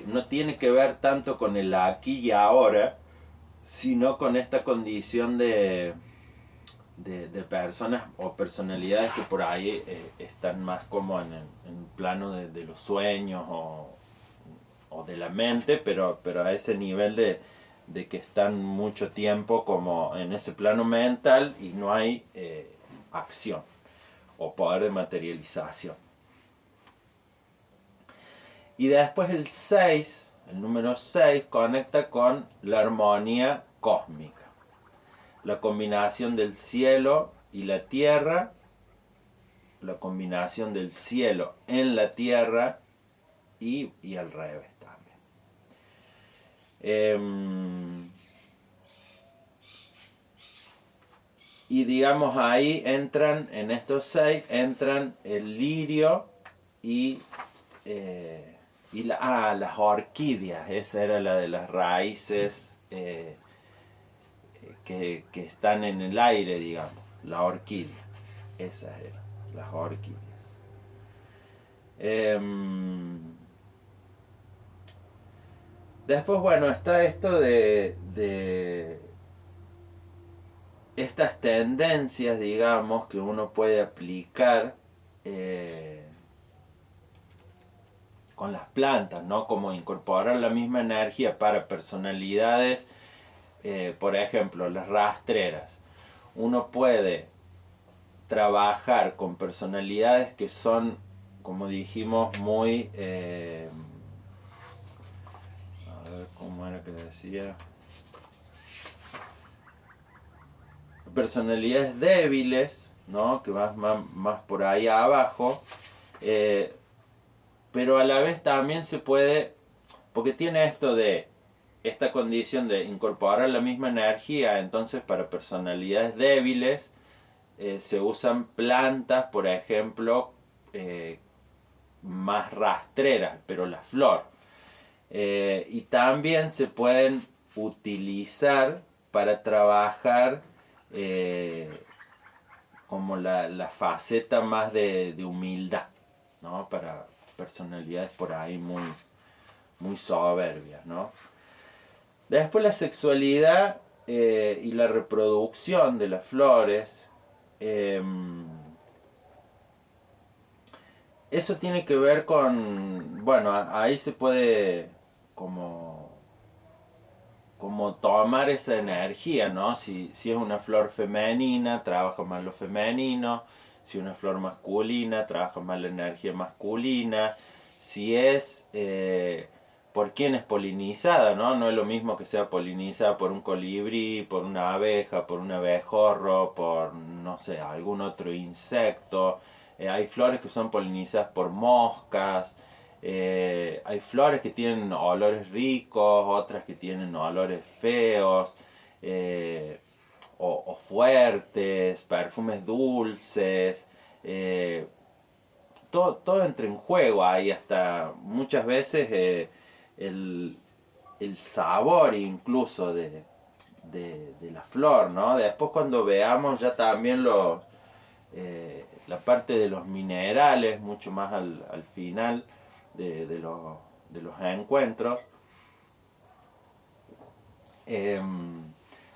Speaker 1: no tiene que ver tanto con el aquí y ahora, sino con esta condición de personas o personalidades que por ahí están más como en el plano de los sueños o de la mente, pero a ese nivel de que están mucho tiempo como en ese plano mental y no hay acción o poder de materialización. Y después el 6, el número 6, conecta con la armonía cósmica. La combinación del cielo y la tierra, la combinación del cielo en la tierra y al revés también. Y digamos ahí entran, en estos 6, entran el lirio y las orquídeas. Esa era la de las raíces que están en el aire, digamos. La orquídea. Esas eran las orquídeas. Después, bueno, está esto de estas tendencias, digamos, que uno puede aplicar con las plantas, ¿no? Como incorporar la misma energía para personalidades, por ejemplo, las rastreras. Uno puede trabajar con personalidades que son, como dijimos, muy... a ver, ¿cómo era que decía? Personalidades débiles, ¿no? Que vas más por ahí abajo, pero a la vez también se puede, porque tiene esto de esta condición de incorporar la misma energía. Entonces para personalidades débiles se usan plantas, por ejemplo, más rastreras, pero la flor, y también se pueden utilizar para trabajar como la faceta más de humildad, ¿no? Para personalidades por ahí muy soberbias, ¿no? Después la sexualidad y la reproducción de las flores. Eso tiene que ver con, bueno, ahí se puede como tomar esa energía, ¿no? Si es una flor femenina, trabaja más lo femenino. Si es una flor masculina, trabaja más la energía masculina. Si es por quién es polinizada, ¿no? No es lo mismo que sea polinizada por un colibrí, por una abeja, por un abejorro, por, no sé, algún otro insecto. Hay flores que son polinizadas por moscas. Hay flores que tienen olores ricos, otras que tienen olores feos o fuertes, perfumes dulces. Todo entra en juego ahí, hasta muchas veces el sabor incluso de la flor, ¿no? Después cuando veamos ya también la parte de los minerales, mucho más al final de los encuentros,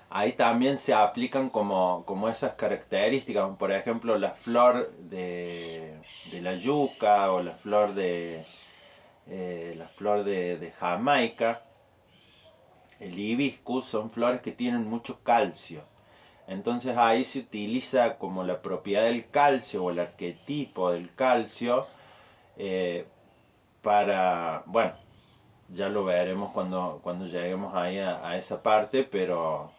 Speaker 1: ahí también se aplican como esas características, por ejemplo la flor de la yuca o la flor de Jamaica, el hibiscus, son flores que tienen mucho calcio. Entonces ahí se utiliza como la propiedad del calcio o el arquetipo del calcio para, bueno, ya lo veremos cuando lleguemos ahí a esa parte, pero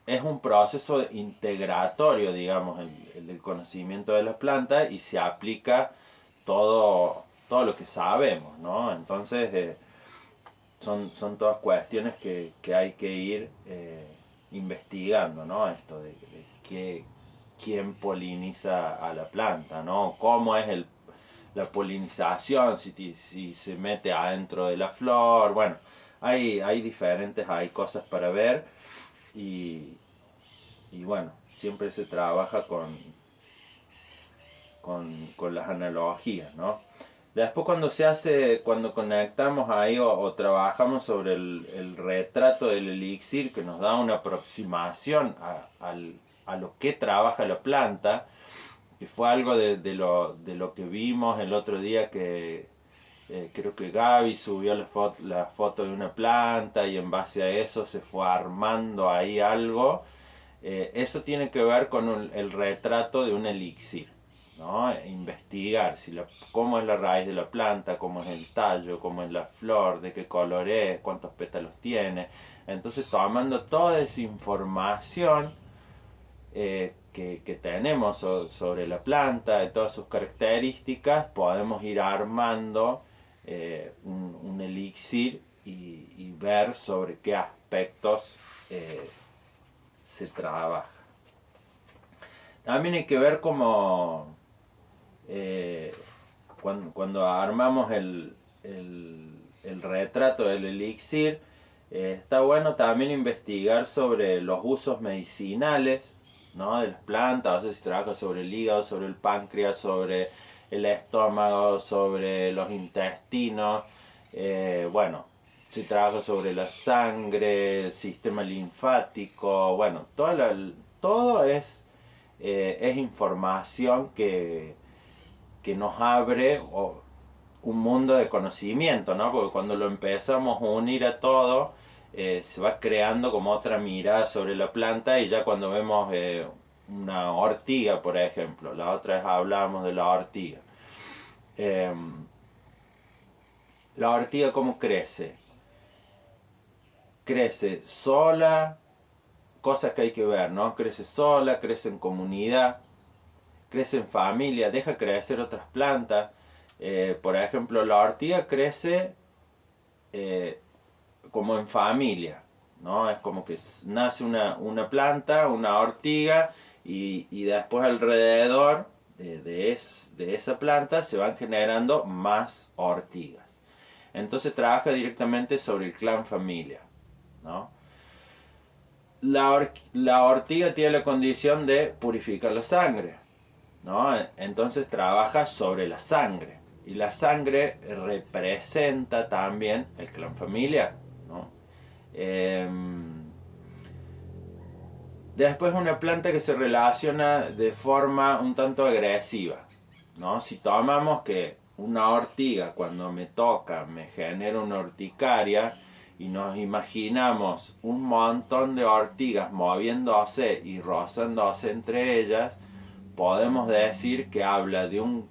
Speaker 1: es un proceso integratorio, digamos, el del conocimiento de las plantas, y se aplica todo lo que sabemos, ¿no? Entonces son todas cuestiones que hay que ir investigando, ¿no? Esto de quién poliniza a la planta, ¿no? Cómo es la polinización, si se mete adentro de la flor. Bueno, hay diferentes, hay cosas para ver y bueno, siempre se trabaja con las analogías, ¿no? Después cuando conectamos ahí o trabajamos sobre el retrato del elixir, que nos da una aproximación a lo que trabaja la planta, que fue algo de lo que vimos el otro día, que creo que Gaby subió la foto de una planta y en base a eso se fue armando ahí algo. Eso tiene que ver con el retrato de un elixir, ¿no? Investigar cómo es la raíz de la planta, cómo es el tallo, cómo es la flor, de qué color es, cuántos pétalos tiene. Entonces, tomando toda esa información que tenemos sobre la planta, de todas sus características, podemos ir armando un elixir y ver sobre qué aspectos se trabaja. También hay que ver cómo cuando armamos el retrato del elixir, está bueno también investigar sobre los usos medicinales, ¿no? De las plantas. O sea, si trabaja sobre el hígado, sobre el páncreas, sobre el estómago, sobre los intestinos. Bueno, si trabaja sobre la sangre, el sistema linfático. Bueno, todo es información que nos abre un mundo de conocimiento, ¿no? Porque cuando lo empezamos a unir a todo, se va creando como otra mirada sobre la planta, y ya cuando vemos una ortiga, por ejemplo, la otra vez hablábamos de la ortiga. La ortiga, ¿cómo crece? Crece sola, cosas que hay que ver, ¿no? Crece sola, crece en comunidad, crece en familia, deja crecer otras plantas. Por ejemplo, la ortiga crece como en familia, ¿no? Es como que nace una planta, una ortiga, y después alrededor de esa planta se van generando más ortigas. Entonces trabaja directamente sobre el clan familia, ¿no? La ortiga tiene la condición de purificar la sangre, ¿no? Entonces trabaja sobre la sangre. Y la sangre representa también el clan familiar, ¿no? Después una planta que se relaciona de forma un tanto agresiva, ¿no? Si tomamos que una ortiga cuando me toca me genera una urticaria, y nos imaginamos un montón de ortigas moviéndose y rozándose entre ellas, podemos decir que habla de un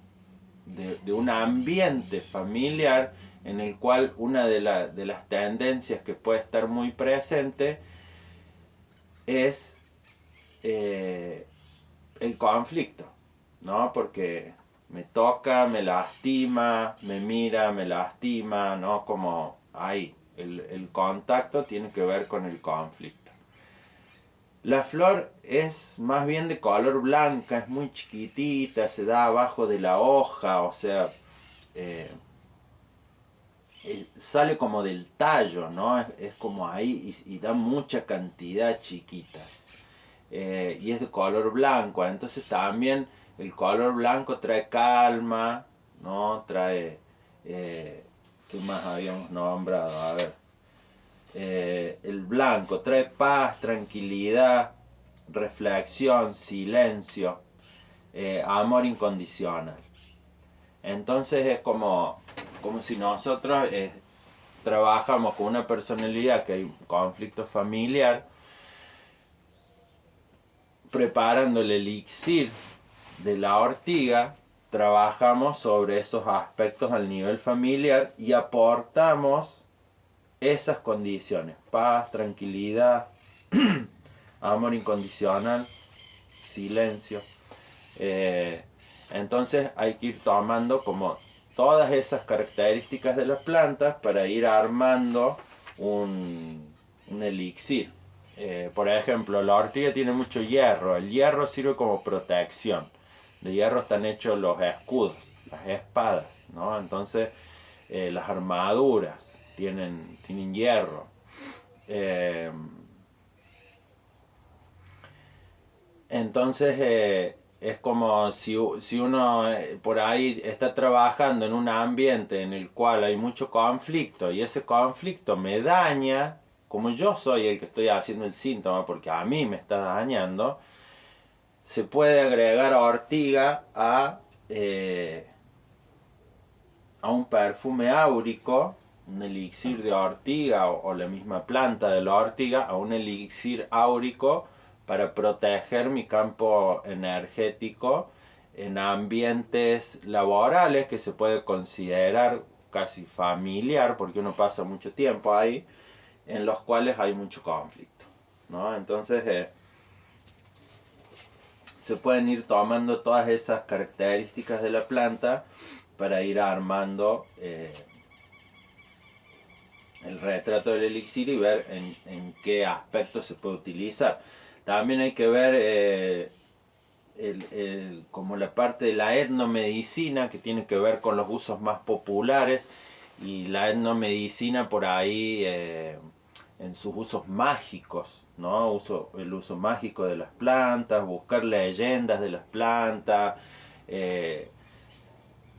Speaker 1: ambiente familiar en el cual una de las tendencias que puede estar muy presente es el conflicto, ¿no? Porque me toca, me lastima, me mira, me lastima, ¿no? Como ahí, el contacto tiene que ver con el conflicto. La flor es más bien de color blanca, es muy chiquitita, se da abajo de la hoja, o sea, sale como del tallo, ¿no? Es como ahí y da mucha cantidad chiquita. Y es de color blanco, entonces también el color blanco trae calma, ¿no? Trae, ¿qué más habíamos nombrado? A ver, el blanco trae paz, tranquilidad, reflexión, silencio, amor incondicional. Entonces es como si nosotros trabajamos con una personalidad que hay un conflicto familiar, preparando el elixir de la ortiga, trabajamos sobre esos aspectos al nivel familiar y aportamos esas condiciones: paz, tranquilidad, amor incondicional, silencio. Entonces hay que ir tomando como todas esas características de las plantas para ir armando un elixir. Por ejemplo, la ortiga tiene mucho hierro. El hierro sirve como protección. De hierro están hechos los escudos, las espadas, ¿no? Entonces, las armaduras tienen hierro. Entonces, es como si uno por ahí está trabajando en un ambiente en el cual hay mucho conflicto y ese conflicto me daña, como yo soy el que estoy haciendo el síntoma porque a mí me está dañando, se puede agregar ortiga a un perfume áurico, un elixir de ortiga o la misma planta de la ortiga, a un elixir áurico para proteger mi campo energético en ambientes laborales que se puede considerar casi familiar, porque uno pasa mucho tiempo ahí, en los cuales hay mucho conflicto, ¿no? Entonces se pueden ir tomando todas esas características de la planta para ir armando el retrato del elixir y ver en qué aspecto se puede utilizar. También hay que ver como la parte de la etnomedicina, que tiene que ver con los usos más populares, y la etnomedicina por ahí en sus usos mágicos, ¿no? El uso mágico de las plantas, buscar leyendas de las plantas,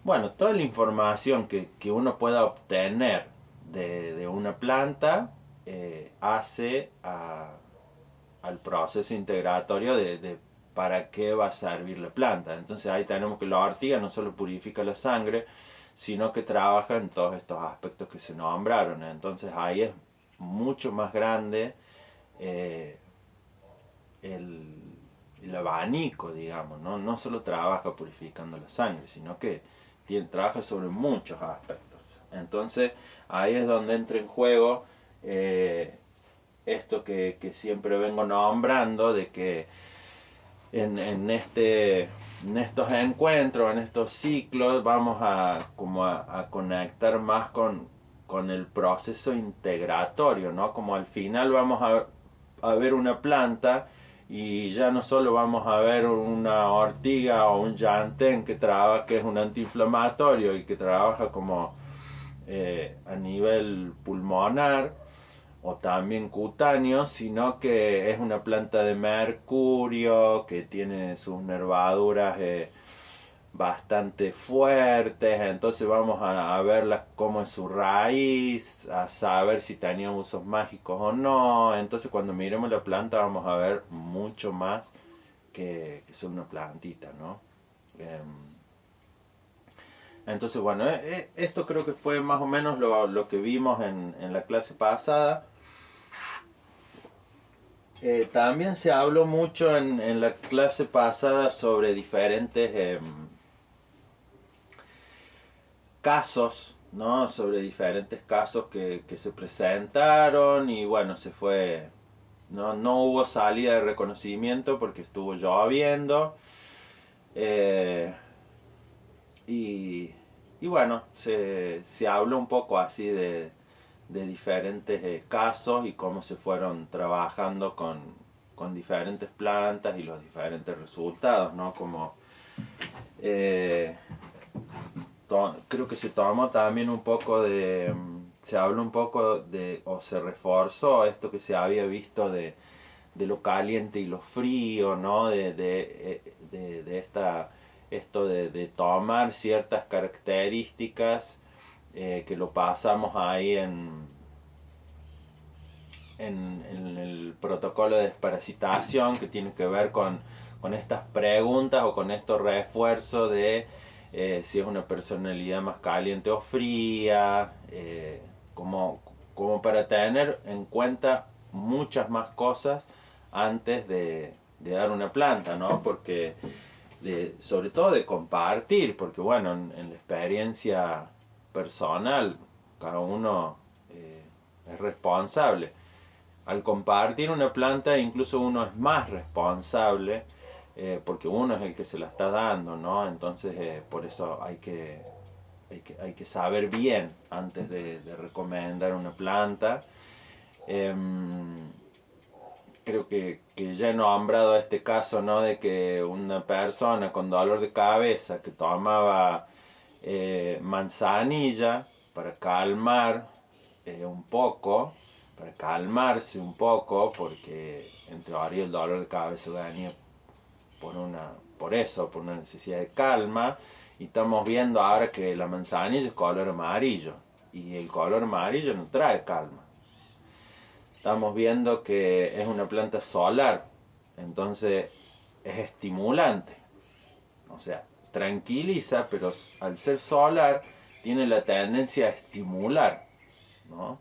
Speaker 1: bueno, toda la información que uno pueda obtener de una planta hace al proceso integratorio de para qué va a servir la planta. Entonces ahí tenemos que la ortiga no solo purifica la sangre, sino que trabaja en todos estos aspectos que se nombraron. Entonces ahí es mucho más grande el abanico, digamos, ¿no? No solo trabaja purificando la sangre, sino que trabaja sobre muchos aspectos. Entonces ahí es donde entra en juego esto que siempre vengo nombrando, de que en estos encuentros, en estos ciclos, vamos a conectar más con el proceso integratorio, ¿no? Como al final vamos a ver una planta y ya no solo vamos a ver una ortiga o un yantén que es un antiinflamatorio y que trabaja como a nivel pulmonar o también cutáneo, sino que es una planta de mercurio que tiene sus nervaduras bastante fuertes, entonces vamos a verlas como es su raíz, a saber si tenía usos mágicos o no. Entonces cuando miremos la planta vamos a ver mucho más que solo una plantita, ¿no? Entonces bueno, esto creo que fue más o menos lo que vimos en la clase pasada. También se habló mucho en la clase pasada sobre diferentes casos, ¿no? Sobre diferentes casos que se presentaron y bueno, no hubo salida de reconocimiento porque estuvo lloviendo. Y bueno, se habló un poco así de diferentes casos y cómo se fueron trabajando con diferentes plantas y los diferentes resultados, ¿no? Como creo que se tomó también un poco se habló un poco o se reforzó esto que se había visto de lo caliente y lo frío, ¿no? Esto de tomar ciertas características que lo pasamos ahí en el protocolo de desparasitación, que tiene que ver con estas preguntas o con estos refuerzos de si es una personalidad más caliente o fría, como para tener en cuenta muchas más cosas antes de dar una planta, ¿no? Porque sobre todo de compartir, porque bueno, en la experiencia personal cada uno es responsable. Al compartir una planta incluso uno es más responsable porque uno es el que se la está dando, ¿no? Entonces por eso hay que hay que saber bien antes de recomendar una planta. Creo que ya he nombrado este caso, ¿no? De que una persona con dolor de cabeza que tomaba manzanilla para calmar un poco, para calmarse un poco, porque en teoría el dolor de cabeza venía por eso, por una necesidad de calma, y estamos viendo ahora que la manzanilla es color amarillo, y el color amarillo no trae calma. Estamos viendo que es una planta solar, entonces es estimulante, o sea, tranquiliza, pero al ser solar tiene la tendencia a estimular, ¿no?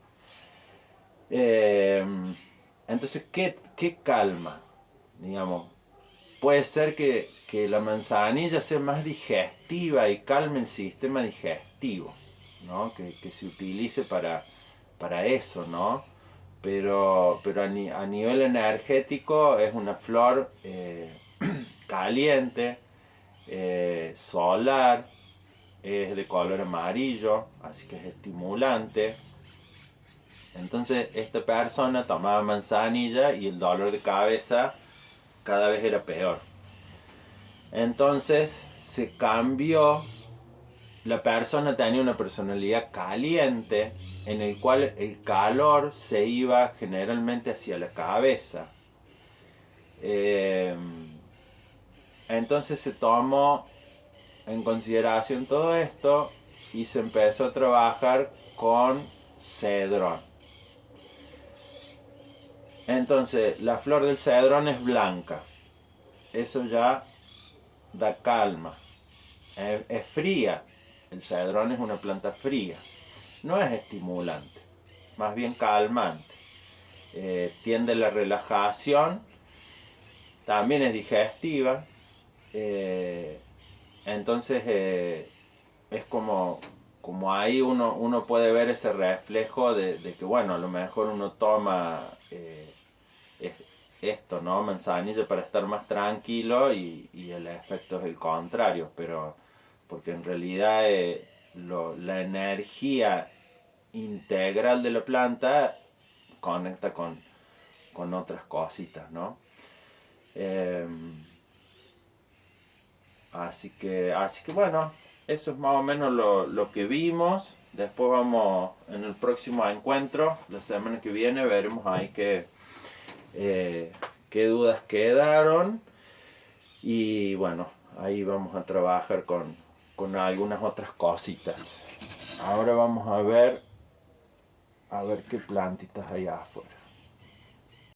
Speaker 1: Entonces, ¿qué calma? Digamos, puede ser que la manzanilla sea más digestiva y calme el sistema digestivo, ¿no? Que se utilice para eso, ¿no? Pero a nivel energético es una flor caliente, solar, es de color amarillo, así que es estimulante. Entonces esta persona tomaba manzanilla y el dolor de cabeza cada vez era peor. Entonces se cambió, la persona tenía una personalidad caliente en el cual el calor se iba generalmente hacia la cabeza. Entonces se tomó en consideración todo esto y se empezó a trabajar con cedrón. Entonces la flor del cedrón es blanca, eso ya da calma, es fría, el cedrón es una planta fría, no es estimulante, más bien calmante, tiende a la relajación, también es digestiva, entonces es como ahí uno puede ver ese reflejo de que bueno, a lo mejor uno toma esto, ¿no? Manzanilla para estar más tranquilo y el efecto es el contrario, pero porque en realidad la energía integral de la planta conecta con otras cositas, ¿no? Así que bueno, eso es más o menos lo que vimos. Después vamos en el próximo encuentro, la semana que viene, veremos ahí qué dudas quedaron. Y bueno, ahí vamos a trabajar con algunas otras cositas. Ahora vamos a ver qué plantitas hay afuera.